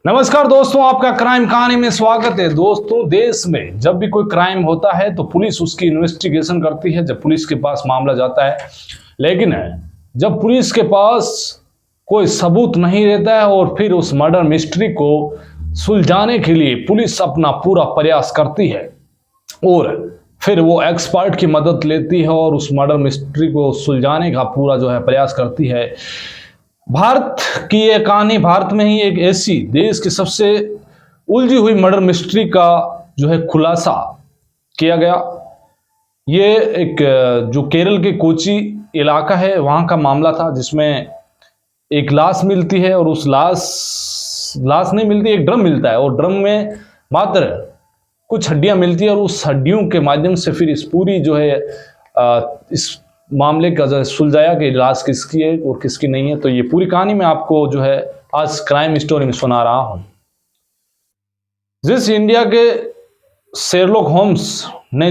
नमस्कार दोस्तों, आपका क्राइम कहानी में स्वागत है। दोस्तों, देश में जब भी कोई क्राइम होता है तो पुलिस उसकी इन्वेस्टिगेशन करती है जब पुलिस के पास मामला जाता है। लेकिन जब पुलिस के पास कोई सबूत नहीं रहता है और फिर उस मर्डर मिस्ट्री को सुलझाने के लिए पुलिस अपना पूरा प्रयास करती है और फिर वो एक्सपर्ट की मदद लेती है और उस मर्डर मिस्ट्री को सुलझाने का पूरा प्रयास करती है। भारत की ये कहानी, भारत में ही एक ऐसी देश की सबसे उलझी हुई मर्डर मिस्ट्री का खुलासा किया गया। ये एक जो केरल के कोची इलाका है वहाँ का मामला था, जिसमें एक लाश मिलती है और उस लाश नहीं मिलती, एक ड्रम मिलता है और ड्रम में मात्र कुछ हड्डियां मिलती है और उस हड्डियों के माध्यम से फिर इस पूरी इस मामले का सुलझाया कि लाश किसकी है और किसकी नहीं है। तो ये पूरी कहानी मैं आपको आज क्राइम स्टोरी में सुना रहा हूं। जिस इंडिया के शेरलॉक होम्स ने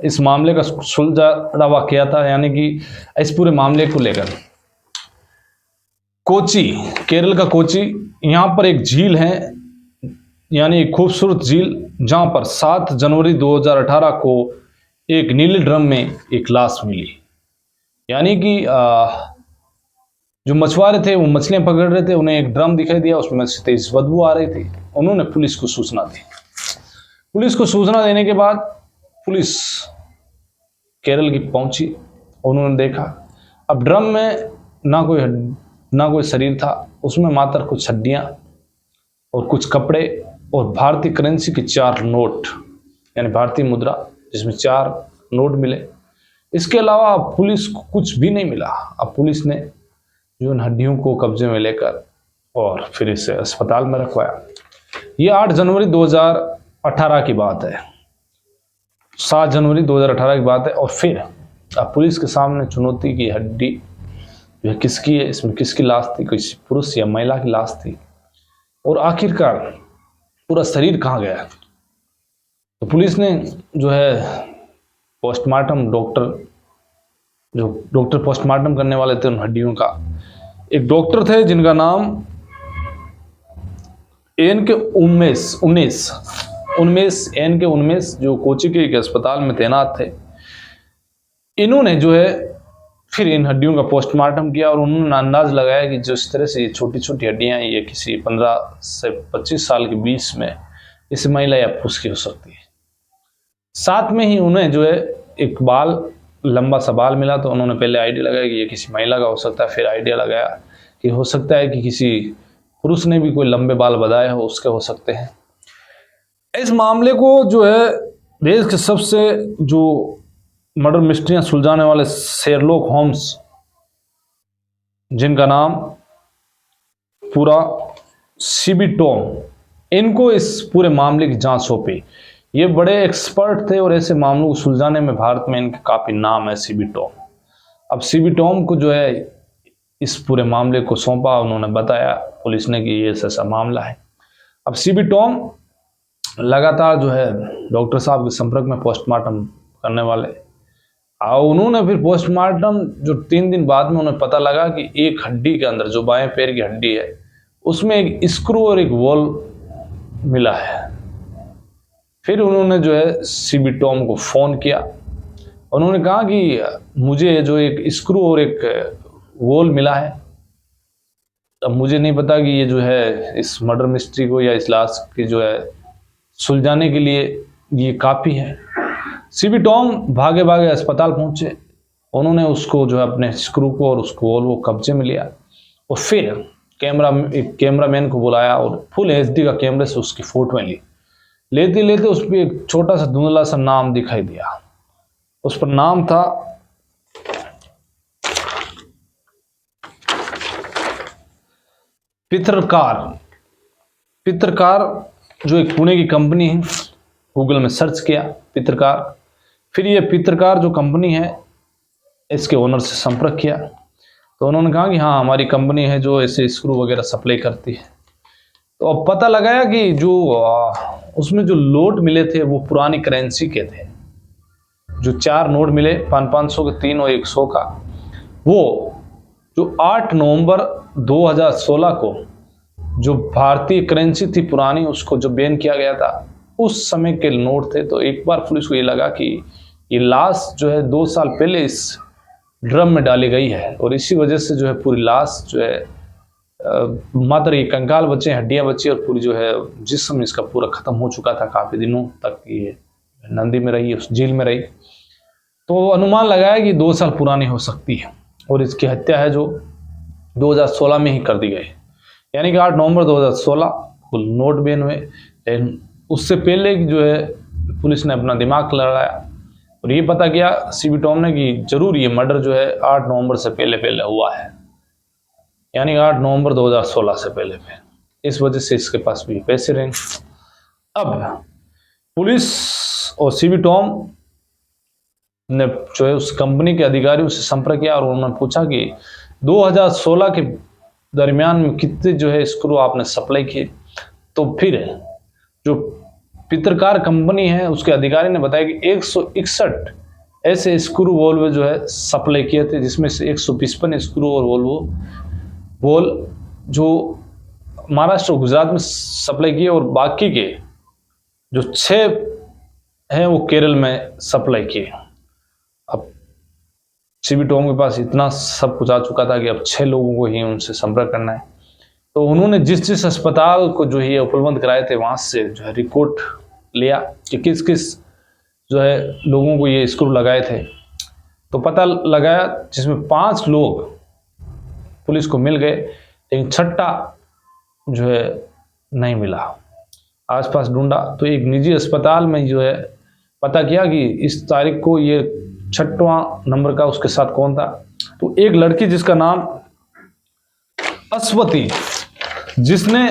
इस मामले का सुलझावा किया था, यानी कि इस पूरे मामले को लेकर कोची, केरल का कोची, यहाँ पर एक झील है, यानी एक खूबसूरत झील, जहां पर 7 जनवरी 2018 को एक नीले ड्रम में एक लाश मिली। यानी कि जो मछुआरे थे वो मछलियां पकड़ रहे थे, उन्हें एक ड्रम दिखाई दिया, उसमें से तेज बदबू आ रही थी। उन्होंने पुलिस को सूचना दी। पुलिस को सूचना देने के बाद पुलिस केरल की पहुंची। उन्होंने देखा अब ड्रम में ना कोई शरीर था, उसमें मात्र कुछ हड्डियां और कुछ कपड़े और भारतीय करेंसी के 4 नोट, यानी भारतीय मुद्रा, जिसमें 4 नोट मिले। इसके अलावा पुलिस को कुछ भी नहीं मिला। अब पुलिस ने उन हड्डियों को कब्जे में लेकर और फिर इसे अस्पताल में रखवाया। ये 8 जनवरी 2018 की बात है, 7 जनवरी 2018 की बात है। और फिर अब पुलिस के सामने चुनौती की हड्डी किसकी है, इसमें किसकी लाश थी, किसी पुरुष या महिला की लाश थी, और आखिरकार पूरा शरीर कहाँ गया। तो पुलिस ने पोस्टमार्टम डॉक्टर पोस्टमार्टम करने वाले थे उन हड्डियों का, एक डॉक्टर थे जिनका नाम उन्मेष, जो कोची के एक अस्पताल में तैनात थे। इन्होंने फिर इन हड्डियों का पोस्टमार्टम किया और उन्होंने अंदाज लगाया कि जिस तरह से ये छोटी छोटी हड्डियां ये किसी 15 से 25 साल के बीच में इस महिला या पुरुष की हो सकती है। साथ में ही उन्हें एक लंबा सा बाल मिला, तो उन्होंने पहले आइडिया लगाया कि ये किसी महिला का हो सकता है। फिर आइडिया लगाया कि हो सकता है कि किसी पुरुष ने भी कोई लंबे बाल बधाए हो, उसके हो सकते हैं। इस मामले को देश के सबसे मर्डर मिस्ट्रियां सुलझाने वाले शेरलॉक होम्स, जिनका नाम पूरा सीबी टॉम, इनको इस पूरे मामले की जांच सौंपी। ये बड़े एक्सपर्ट थे और ऐसे मामलों को सुलझाने में भारत में इनके काफी नाम है, सीबी टॉम। अब सीबी टॉम को इस पूरे मामले को सौंपा। उन्होंने बताया पुलिस ने कि ये ऐसा मामला है। अब सीबी टॉम लगातार डॉक्टर साहब के संपर्क में पोस्टमार्टम करने वाले, और उन्होंने फिर पोस्टमार्टम 3 दिन बाद में उन्हें पता लगा कि एक हड्डी के अंदर, जो बाएं पैर की हड्डी है, उसमें एक स्क्रू और एक वॉल मिला है। फिर उन्होंने सीबी टॉम को फोन किया। उन्होंने कहा कि मुझे एक स्क्रू और एक वॉल मिला है। अब मुझे नहीं पता कि ये इस मर्डर मिस्ट्री को या इस लाश की सुलझाने के लिए ये काफी है। सीबी टॉम भागे भागे अस्पताल पहुंचे। उन्होंने उसको अपने स्क्रू को और उसको वॉल को कब्जे में लिया और फिर एक कैमरामैन को बुलाया और फुल HD का कैमरे से उसकी फोटोएं ली। लेते लेते उस पर एक छोटा सा धुंधला सा नाम दिखाई दिया। उस पर नाम था पित्रकार, जो एक पुणे की कंपनी है। गूगल में सर्च किया पित्रकार, फिर ये पित्रकार जो कंपनी है इसके ओनर से संपर्क किया। तो उन्होंने कहा कि हाँ, हमारी कंपनी है जो ऐसे स्क्रू वगैरह सप्लाई करती है। तो अब पता लगाया कि उसमें जो नोट मिले थे वो पुरानी करेंसी के थे। जो 4 नोट मिले 500 के 3 और 100 का, वो जो 8 नवंबर 2016 को जो भारतीय करेंसी थी पुरानी, उसको जो बैन किया गया था, उस समय के नोट थे। तो एक बार पुलिस को ये लगा कि ये लाश जो है 2 साल पहले इस ड्रम में डाली गई है, और इसी वजह से जो है पूरी लाश जो है मात्र ये कंकाल बचे, हड्डियां बची, और पूरी जो है जिस्म इसका पूरा खत्म हो चुका था। काफी दिनों तक ये नंदी में रही, उस झील में रही। तो अनुमान लगाया कि 2 साल पुरानी हो सकती है, और इसकी हत्या है जो 2016 में ही कर दी गई, यानी कि 8 नवंबर 2016 को नोट बैन हुए। लेकिन उससे पहले जो है पुलिस ने अपना दिमाग लड़ाया और ये पता किया सीबी टॉम ने कि जरूर ये मर्डर जो है 8 नवंबर से पहले पहले हुआ है, यानी 8 नवंबर 2016 से पहले पहले। इस वजह से इसके पास भी पैसे रहेंगे। अब पुलिस और सीबी टॉम ने जो है उस कंपनी के अधिकारियों से संपर्क किया और उन्होंने पूछा कि 2016 के दरमियान में कितने जो है स्क्रू आपने सप्लाई किए। तो फिर जो पित्रकार कंपनी है उसके अधिकारी ने बताया कि 161 ऐसे स्क्रू वोल्व जो है सप्लाई किए थे, जिसमें से 155 स्क्रू और वोल्वो बोल जो महाराष्ट्र और गुजरात में सप्लाई किए, और बाकी के जो 6 हैं वो केरल में सप्लाई किए। अब सीबी टॉम के पास इतना सब कुछ आ चुका था कि अब 6 लोगों को ही उनसे संपर्क करना है। तो उन्होंने जिस जिस अस्पताल को जो है उपलब्ध कराए थे वहां से जो है रिपोर्ट लिया कि किस किस जो है लोगों को ये स्क्रू लगाए थे। तो पता लगाया जिसमें 5 लोग पुलिस को मिल गए, लेकिन 6ठा जो है नहीं मिला। आसपास ढूंढा तो एक निजी अस्पताल में जो है पता किया कि इस तारीख को ये 6वां नंबर का उसके साथ कौन था। तो एक लड़की जिसका नाम अस्वती, जिसने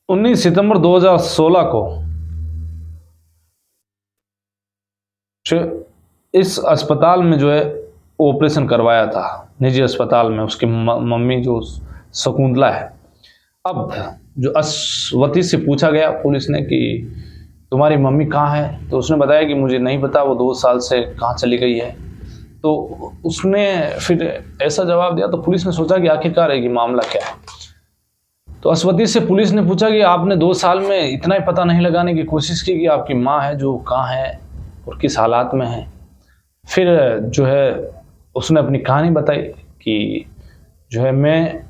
19 सितंबर 2016 को इस अस्पताल में जो है ऑपरेशन करवाया था, निजी अस्पताल में। उसकी मम्मी जो शकुंतला है। अब जो अस्वती से पूछा गया पुलिस ने कि तुम्हारी मम्मी कहाँ है, तो उसने बताया कि मुझे नहीं पता, वो 2 साल से कहाँ चली गई है। तो उसने फिर ऐसा जवाब दिया। तो पुलिस ने सोचा कि आखिरकार है कि मामला क्या है। तो अस्वती से पुलिस ने पूछा कि आपने 2 साल में इतना ही पता नहीं लगाने की कोशिश की कि आपकी माँ है जो कहाँ है और किस हालात में है। फिर जो है उसने अपनी कहानी बताई कि जो है मैं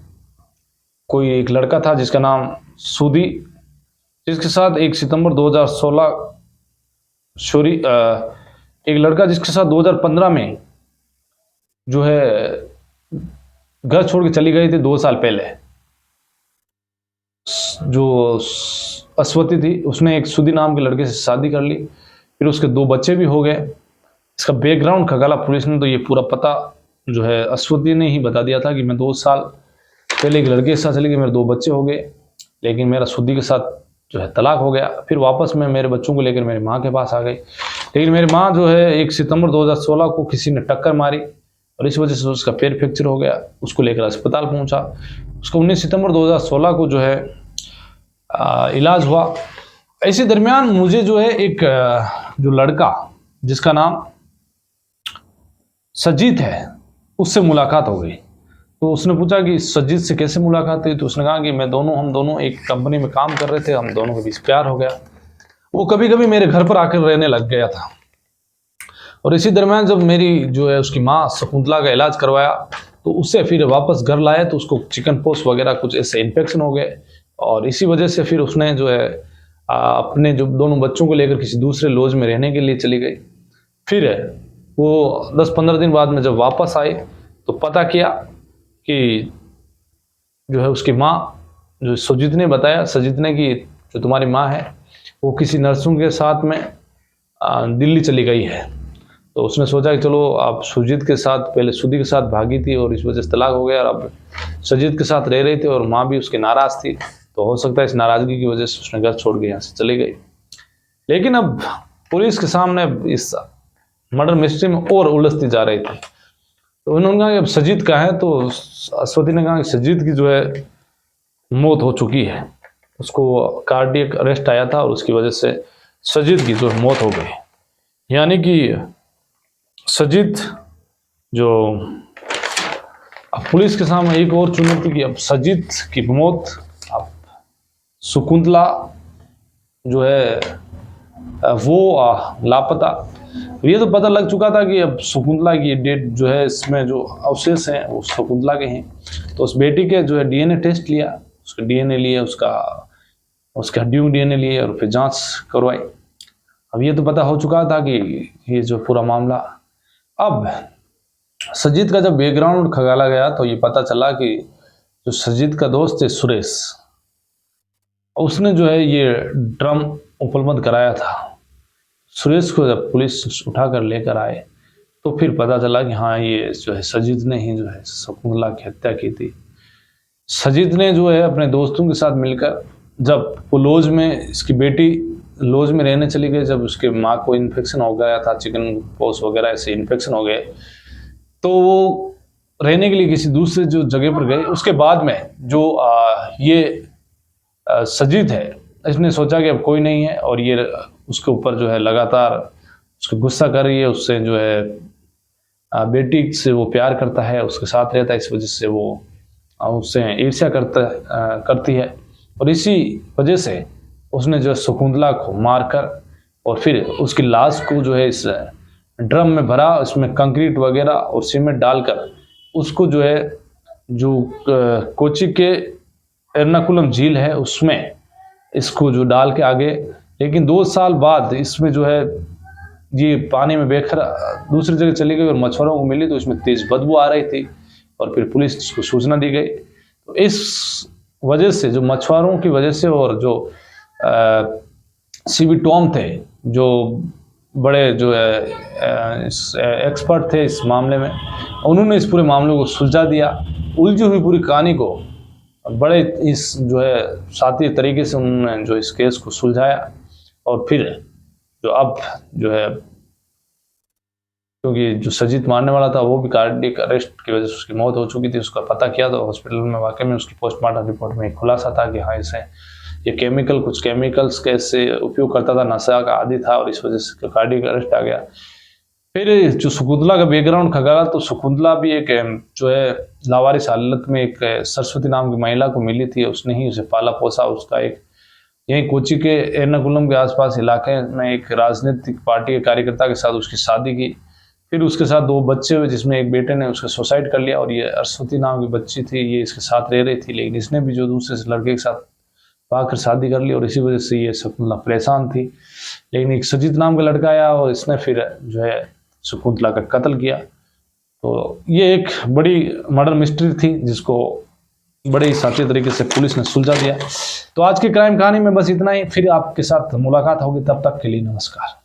कोई एक लड़का था जिसका नाम सुधी, जिसके साथ 1 सितंबर 2016 एक लड़का जिसके साथ 2015 में जो है घर छोड़ के चली गई थी 2 साल पहले। जो अस्वती थी उसने एक सुधी नाम के लड़के से शादी कर ली, फिर उसके 2 बच्चे भी हो गए। इसका बैकग्राउंड खगाला पुलिस ने तो ये पूरा पता जो है अस्वती ने ही बता दिया था कि मैं 2 साल पहले एक लड़के के साथ चली गई, मेरे 2 बच्चे हो गए, लेकिन मेरा सुधी के साथ जो है तलाक हो गया। फिर वापस मैं मेरे बच्चों को लेकर मेरी माँ के पास आ गई, लेकिन मेरी माँ जो है 1 सितंबर 2016 को किसी ने टक्कर मारी और इस वजह से उसका पैर फ्रैक्चर हो गया। उसको लेकर अस्पताल पहुंचा। उसको 19 सितंबर 2016 को जो है इलाज हुआ। इसी दरमियान मुझे जो है एक जो लड़का जिसका नाम सजीत है उससे मुलाकात हो गई। तो उसने पूछा कि सजीत से कैसे मुलाकात हुई। तो उसने कहा कि हम दोनों एक कंपनी में काम कर रहे थे, हम दोनों के बीच प्यार हो गया। वो कभी कभी मेरे घर पर आकर रहने लग गया था। और इसी दरमियान जब मेरी जो है उसकी माँ शकुंतला का इलाज करवाया तो उससे फिर वापस घर लाया तो उसको चिकन पॉक्स वगैरह कुछ ऐसे इन्फेक्शन हो गए, और इसी वजह से फिर उसने जो है अपने जो दोनों बच्चों को लेकर किसी दूसरे लॉज में रहने के लिए चली गई। फिर वो 10-15 दिन बाद में जब वापस आई तो पता किया कि जो है उसकी माँ, जो सुजीत ने बताया, सजीत ने, कि जो तुम्हारी माँ है वो किसी नर्सों के साथ में दिल्ली चली गई है। तो उसने सोचा कि चलो आप सुजीत के साथ, पहले सुधी के साथ भागी थी और इस वजह से तलाक हो गया, और अब सजीत के साथ रह रही थी और माँ भी उसकी नाराज थी, तो हो सकता है इस नाराजगी की वजह से उसने घर छोड़ के यहाँ से चली गई। लेकिन अब पुलिस के सामने इस मर्डर मिस्ट्री में और उलझती जा रही थी। तो उन्होंने कहा कि अब सजीत का है, तो अस्वती ने कहा कि सजीत की जो है मौत हो चुकी है, उसको कार्डियक अरेस्ट आया था और उसकी वजह से सजीत की जो मौत हो गई। यानी कि सजीत जो अब पुलिस के सामने एक और चुनौती की, अब सजीत की मौत, अब शकुंतला जो है वो लापता। ये तो पता लग चुका था कि अब शकुंतला की डेट जो है, इसमें जो अवशेष हैं वो शकुंतला के हैं। तो उस बेटी के जो है डीएनए टेस्ट लिया, उसका डीएनए लिए, उसके हड्डियों का डीएनए लिए और फिर जांच करवाई। अब ये तो पता हो चुका था कि ये जो पूरा मामला, अब सजीत का जब बैकग्राउंड खंगाला गया तो ये पता चला कि जो सजीत का दोस्त है सुरेश, उसने जो है ये ड्रम उपलब्ध कराया था। सुरेश को जब पुलिस उठाकर लेकर आए तो फिर पता चला कि हाँ, ये जो है सजीत ने ही जो है शकुंतला की हत्या की थी। सजीत ने जो है अपने दोस्तों के साथ मिलकर, जब वो लॉज में, इसकी बेटी लॉज में रहने चली गई, जब उसके माँ को इन्फेक्शन हो गया था, चिकन पॉक्स वगैरह ऐसे इन्फेक्शन हो गए, तो वो रहने के लिए किसी दूसरे जो जगह पर गए। उसके बाद में जो ये सजीत है, इसने सोचा कि अब कोई नहीं है और ये उसके ऊपर जो है लगातार उसको गुस्सा कर रही है, उससे जो है बेटी से वो प्यार करता है, उसके साथ रहता है, इस वजह से वो उससे ईर्ष्या करती है। और इसी वजह से उसने जो है शकुंतला को मारकर और फिर उसकी लाश को जो है इस ड्रम में भरा, उसमें कंक्रीट वगैरह और सीमेंट डालकर उसको जो है जो कोची के एर्नाकुलम झील है उसमें इसको जो डाल के आगे, लेकिन 2 साल बाद इसमें जो है ये पानी में बहकर दूसरी जगह चली गई और मछुआरों को मिली तो इसमें तेज बदबू आ रही थी और फिर पुलिस को सूचना दी गई। तो इस वजह से, जो मछुआरों की वजह से और जो सीबी टॉम थे, जो बड़े जो है एक्सपर्ट थे इस मामले में, उन्होंने इस पूरे मामले को सुलझा दिया। उलझी हुई पूरी कहानी को बड़े इस जो है शातिर तरीके से उन्होंने जो इस केस को सुलझाया। और फिर जो अब जो है, क्योंकि जो सजीत मारने वाला था वो भी कार्डियक अरेस्ट की वजह से उसकी मौत हो चुकी थी, उसका पता किया तो हॉस्पिटल में वाकई में उसकी पोस्टमार्टम रिपोर्ट में एक खुलासा था कि हाँ, इसे ये कुछ केमिकल्स कैसे उपयोग करता था, नशा का आदी था और इस वजह से कार्डियक अरेस्ट आ गया। फिर जो शकुंतला का बैकग्राउंड खंगाला तो शकुंतला भी एक जो है लावारिस हालत में एक सरस्वती नाम की महिला को मिली थी, उसने ही उसे पाला पोसा। उसका एक यही कोची के एर्नाकुलम के आसपास इलाके में एक राजनीतिक पार्टी के कार्यकर्ता के साथ उसकी शादी की। फिर उसके साथ 2 बच्चे हुए, जिसमें एक बेटे ने उसका सुसाइड कर लिया और ये सरस्वती नाम की बच्ची थी, ये इसके साथ रह रही थी, लेकिन इसने भी जो दूसरे से लड़के के साथ भागकर शादी कर ली और इसी वजह से ये शकुंतला परेशान थी। लेकिन एक सजीत नाम का लड़का आया और इसने फिर जो है शकुंतला का कत्ल किया। तो ये एक बड़ी मर्डर मिस्ट्री थी जिसको बड़े ही साथी तरीके से पुलिस ने सुलझा दिया। तो आज की क्राइम कहानी में बस इतना ही, फिर आपके साथ मुलाकात होगी, तब तक के लिए नमस्कार।